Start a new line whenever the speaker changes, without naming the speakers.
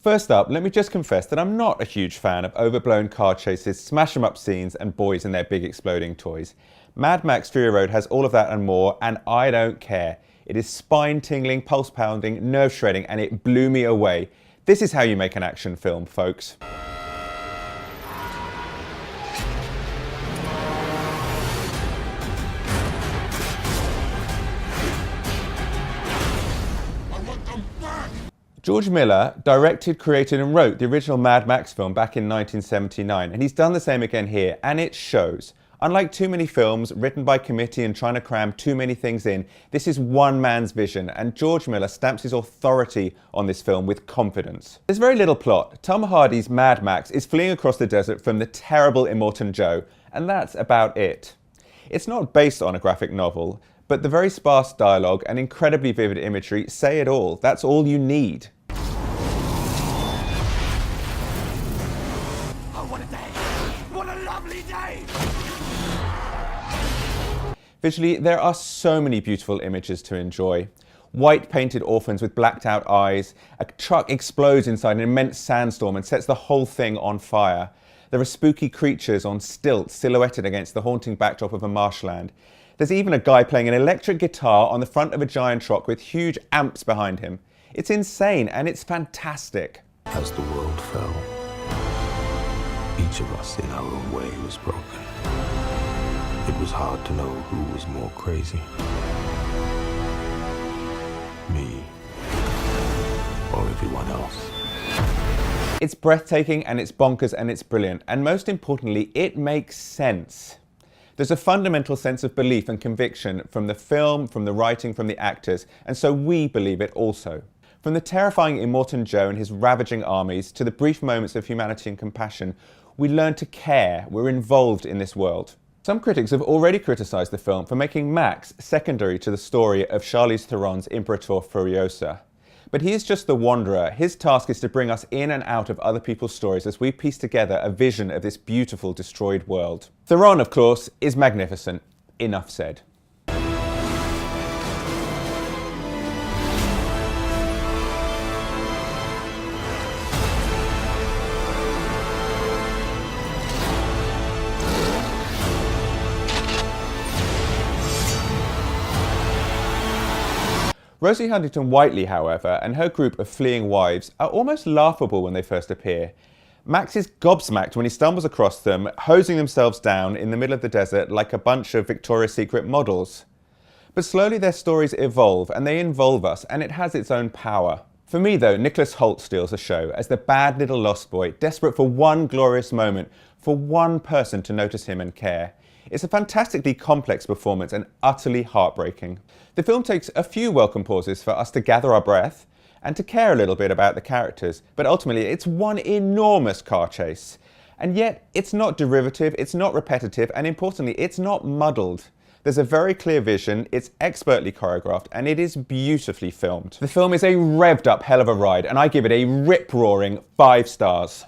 First up, let me just confess that I'm not a huge fan of overblown car chases, smash 'em up scenes and boys in their big exploding toys. Mad Max Fury Road has all of that and more, and I don't care. It is spine-tingling, pulse-pounding, nerve-shredding, and it blew me away. This is how you make an action film, folks. George Miller directed, created and wrote the original Mad Max film back in 1979, and he's done the same again here, and it shows. Unlike too many films written by committee and trying to cram too many things in, this is one man's vision, and George Miller stamps his authority on this film with confidence. There's very little plot. Tom Hardy's Mad Max is fleeing across the desert from the terrible Immortan Joe, and that's about it. It's not based on a graphic novel, but the very sparse dialogue and incredibly vivid imagery say it all. That's all you need.
Oh, what a day! What a lovely day!
Visually, there are so many beautiful images to enjoy. White painted orphans with blacked out eyes, a truck explodes inside an immense sandstorm and sets the whole thing on fire. There are spooky creatures on stilts silhouetted against the haunting backdrop of a marshland. There's even a guy playing an electric guitar on the front of a giant truck with huge amps behind him. It's insane and it's fantastic.
As the world fell, each of us in our own way was broken. It was hard to know who was more crazy. Me or everyone else.
It's breathtaking and it's bonkers and it's brilliant, and most importantly, it makes sense. There's a fundamental sense of belief and conviction from the film, from the writing, from the actors, and so we believe it also. From the terrifying Immortan Joe and his ravaging armies to the brief moments of humanity and compassion, we learn to care, we're involved in this world. Some critics have already criticised the film for making Max secondary to the story of Charlize Theron's Imperator Furiosa. But he is just the wanderer. His task is to bring us in and out of other people's stories as we piece together a vision of this beautiful, destroyed world. Theron, of course, is magnificent. Enough said. Rosie Huntington-Whiteley, however, and her group of fleeing wives are almost laughable when they first appear. Max is gobsmacked when he stumbles across them, hosing themselves down in the middle of the desert like a bunch of Victoria's Secret models. But slowly their stories evolve and they involve us, and it has its own power. For me though, Nicholas Hoult steals the show as the bad little lost boy, desperate for one glorious moment, for one person to notice him and care. It's a fantastically complex performance and utterly heartbreaking. The film takes a few welcome pauses for us to gather our breath and to care a little bit about the characters, but ultimately it's one enormous car chase. And yet, it's not derivative, it's not repetitive, and importantly, it's not muddled. There's a very clear vision, it's expertly choreographed, and it is beautifully filmed. The film is a revved up hell of a ride, and I give it a rip-roaring 5 stars.